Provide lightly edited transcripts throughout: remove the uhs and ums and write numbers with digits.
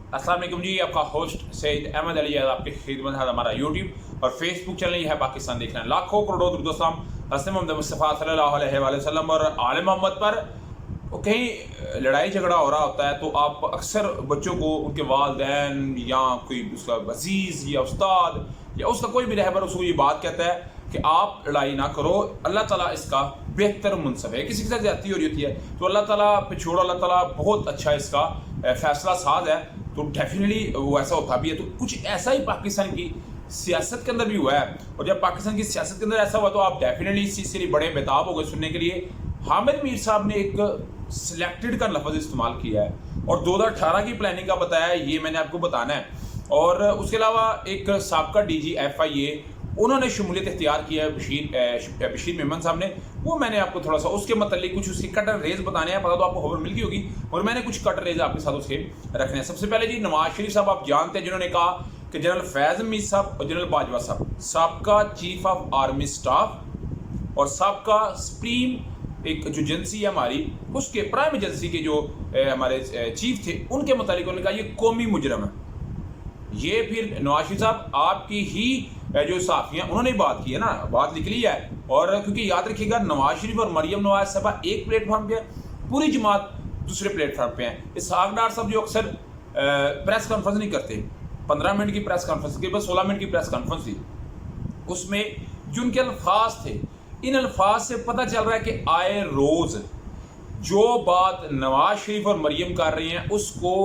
अस्सलाम वालेकुम जी, आपका होस्ट सईद अहमद अली आपकी खिदमत है। हमारा यूट्यूब और फेसबुक चैनल है पाकिस्तान देखना है। लाखों करोड़ों दुरुद हसन मोहम्मद मुस्तफ़ा सल्लल्लाहु अलैहि वसल्लम और आले मोहम्मद पर कहीं लड़ाई झगड़ा हो रहा होता है तो आप अक्सर बच्चों को उनके वालिदैन या कोई उसका वजीज़ या उस्ताद या उसका कोई भी रहबर उसको ये बात कहता है कि आप लड़ाई ना करो, अल्लाह ताला इसका बेहतर मुनसब है। किसी के साथ ज्यादती हो रही होती है तो अल्लाह ताला पे छोड़ो, अल्लाह ताला बहुत अच्छा इसका फैसला साज है। तो डेफिनेटली वो ऐसा होता भी है। तो कुछ ऐसा ही पाकिस्तान की सियासत के अंदर भी हुआ है, और जब पाकिस्तान की सियासत के अंदर ऐसा हुआ तो आप डेफिनेटली इस चीज़ के लिए बड़े बेताब हो गए सुनने के लिए। हामिद मीर साहब ने एक सिलेक्टेड का लफ्ज़ इस्तेमाल किया है और 2018 की प्लानिंग का बताया है, ये मैंने आपको बताना है। और उसके अलावा एक साबका DG FIA उन्होंने शमूलियत इख्तियार किया है, बशीर मेमन साहब ने। वो मैंने आपको थोड़ा सा उसके मतलब कुछ उसकी कटर रेज बताने हैं। पता तो आपको खबर मिल गई होगी, और मैंने कुछ कटर रेज आपके साथ उसके रखने हैं। सबसे पहले जी, नवाज शरीफ साहब आप जानते हैं जिन्होंने कहा कि जनरल फैज़ मीर साहब और जनरल बाजवा साहब साबका चीफ ऑफ आर्मी स्टाफ और साबका सुप्रीम एक जो एजेंसी है हमारी, उसके प्राइम एजेंसी के जो हमारे चीफ थे, उनके मुतालिक उन्होंने कहा ये कौमी मुजरम है। ये फिर नवाज शरीफ साहब आपकी ही जो साथी हैं उन्होंने बात की है ना, बात लिख ली है। और क्योंकि याद रखिएगा नवाज शरीफ और मरियम नवाज साहब एक प्लेटफॉर्म पे है, पूरी जमात दूसरे प्लेटफॉर्म पे है। इसहाक डार साहब जो अक्सर प्रेस कॉन्फ्रेंस नहीं करते, 15 मिनट की प्रेस कॉन्फ्रेंस के बाद 16 मिनट की प्रेस कॉन्फ्रेंस थी, उसमें जो उनके अल्फाज थे, इन अल्फाज से पता चल रहा है कि आए रोज जो बात नवाज शरीफ और मरियम कर रही हैं उसको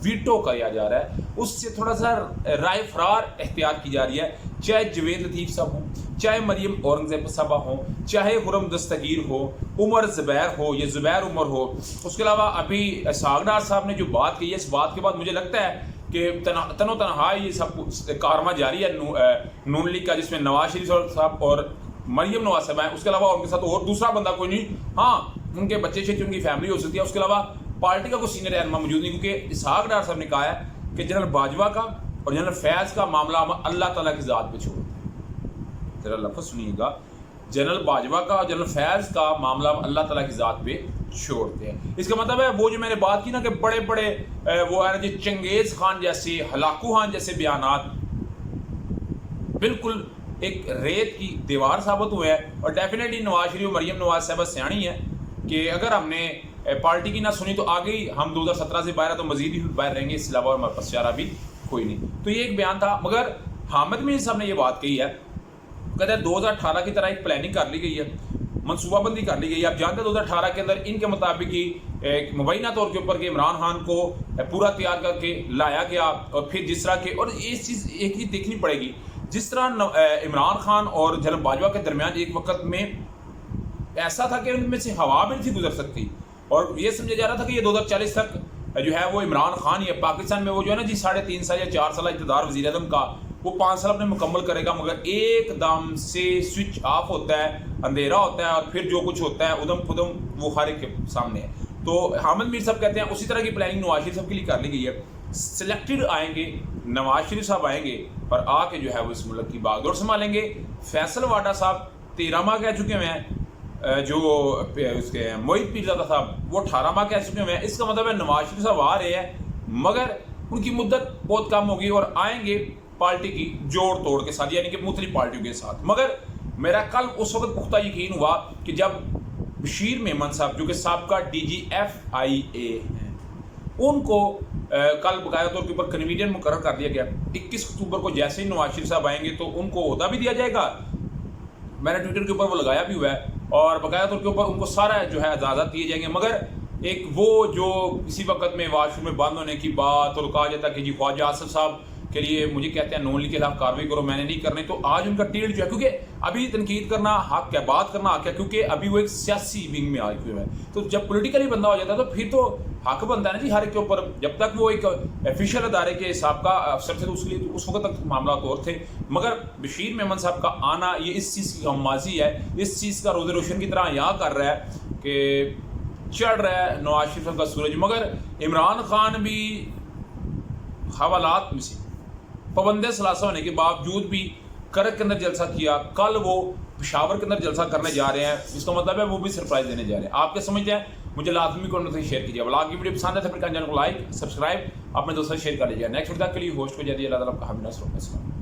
वीटो किया जा रहा है, उससे थोड़ा सा राय फरार एहतियात की जा रही है। चाहे जवेद लतीफ़ साहब हो, चाहे मरियम औरंगजेब साहबा हो, चाहे खुरम दस्तगीर हो, उमर ज़ुबैर हो या ज़ुबैर उमर हो। उसके अलावा अभी सागडार साहब ने जो बात की है, इस बात के बाद मुझे लगता है कि तनो तनहा ये सब कारवा जारी है नून लीग का, जिसमें नवाज शरीफ साहब और मरियम नवाज साहब हैं। उसके अलावा उनके साथ और दूसरा बंदा कोई नहीं, हाँ उनके बच्चे शच्चे उनकी फैमिली हो सकती है। उसके अलावा पार्टी का कोई सीनियर रहनुमा मौजूद नहीं, क्योंकि इसहाक डार साहब ने कहा है कि जनरल बाजवा का और जनरल फैज़ का मामला हम अल्लाह ताला की ज़ात पे छोड़ दें। जरा लफ्ज़ सुनिएगा, जनरल बाजवा का और जनरल फैज़ का मामला हम अल्लाह ताला की ज़ात पे छोड़ते हैं। इसका मतलब है वो जो मैंने बात की ना कि बड़े बड़े वो है ना जी, चंगेज़ खान जैसे, हलाकू खान जैसे बयानात बिल्कुल एक रेत की दीवार साबित हुए हैं। और डेफिनेटली नवाज शरीफ मरियम नवाज साहब सियाणी है कि अगर हमने पार्टी की ना सुनी तो आगे ही हम 2017 से बाहर तो मजीद ही बाहर रहेंगे, इसके अलावा हमारे पास चारा भी कोई नहीं। तो ये एक बयान था। मगर हामिद मीर साहब ने ये बात कही है, कहते हैं 2018 की तरह एक प्लानिंग कर ली गई है, मनसूबाबंदी कर ली गई है। आप जानते हैं 2018 के अंदर इनके मुताबिक ही एक मुबैना तौर के ऊपर के इमरान खान को पूरा तैयार करके लाया गया। और फिर जिस तरह के, और इस चीज़ एक ही देखनी पड़ेगी, जिस तरह इमरान खान और जनरल बाजवा के दरमियान एक वक्त में ऐसा था कि उनमें से हवा भी नहीं थी गुजर सकती, और ये समझा जा रहा था कि ये 2040 तक जो है वो इमरान खान ही है पाकिस्तान में। वो जो है ना जी 3.5 साल या 4 साल इक़्तिदार वज़ीर आज़म का, वो 5 साल अपने मुकम्मल करेगा, मगर एकदम से स्विच ऑफ होता है, अंधेरा होता है, और फिर जो कुछ होता है उदम पुदम वो हर एक के सामने है। तो हामिद मीर साहब कहते हैं उसी तरह की प्लानिंग नवाज शरीफ साहब के लिए कर ली गई है। सिलेक्टेड आएंगे, नवाज शरीफ साहब आएंगे और आके जो है वो इस मुल्क की बागडोर संभालेंगे। फैसल वाडा साहब 13 माह कह चुके हुए हैं, जो उसके मोहित पीरजादा साहब वो 18 माह कह चुके हुए हैं। इसका मतलब है नवाज शरीफ साहब आ रहे हैं, मगर उनकी मुद्दत बहुत कम होगी और आएंगे पार्टी की जोड़ तोड़ के साथ, यानी कि मुख्तलिफ पार्टियों के साथ। मगर मेरा कल उस वक्त पुख्ता यकीन हुआ कि जब बशीर मेमन साहब जो कि साबका DG FIA हैं, उनको कल बकाया तौर के ऊपर कन्वीनियंट मुकर्रर कर दिया गया। 21 अक्टूबर को जैसे ही नवाज शरीफ साहब आएंगे तो उनको ओहदा भी दिया जाएगा। मैंने ट्विटर के ऊपर वो लगाया भी हुआ है, और बकाया तौर के ऊपर उनको सारा जो है इजाज़त दिए जाएंगे। मगर एक वो जो किसी वक्त में वाशरूम में बंद होने की बात, और कहा जाता कि जी ख्वाजा आसिफ साहब के लिए मुझे कहते हैं नून लीग के खिलाफ कार्रवाई करो, मैंने नहीं करनी। तो आज उनका टिल्ट जो है, क्योंकि अभी तनकीद करना हक है, बात करना हक है, क्योंकि अभी वो एक सियासी विंग में आ चुके हैं। तो जब पॉलिटिकली बंदा हो जाता है तो फिर तो हक बनता है ना जी हर एक के ऊपर। जब तक वो एक ऑफिशियल अदारे के साबका अफसर थे तो उसके लिए उस वक्त तक मामला और थे। मगर बशीर मेमन साहब का आना ये इस चीज़ की गम्माजी है, इस चीज़ का रोज़े रोशन की तरह यहाँ कर रहा है कि चढ़ रहा है नवाज शरीफ साहब का सूरज। मगर इमरान खान भी हवालात में से पाबंद सलासा होने के बावजूद भी करक के अंदर जलसा किया। कल वो پشاور کے اندر جلسہ کرنے جا رہے ہیں، اس کا مطلب ہے وہ بھی سرپرائز دینے جا رہے ہیں. آپ کیا سمجھتے ہیں؟ مجھے لازمی کمنٹ میں شیئر کیجیے. بلاگ کی ویڈیو پسند ہے تو پھر چینل کو لائک سبسکرائب اپنے دوستوں سے شیئر کر لیجیے. نیکسٹ ویڈیو کے لیے ہوسٹ کو جا دیے. اللہ تعالیٰ آپ کا حامد ناصر.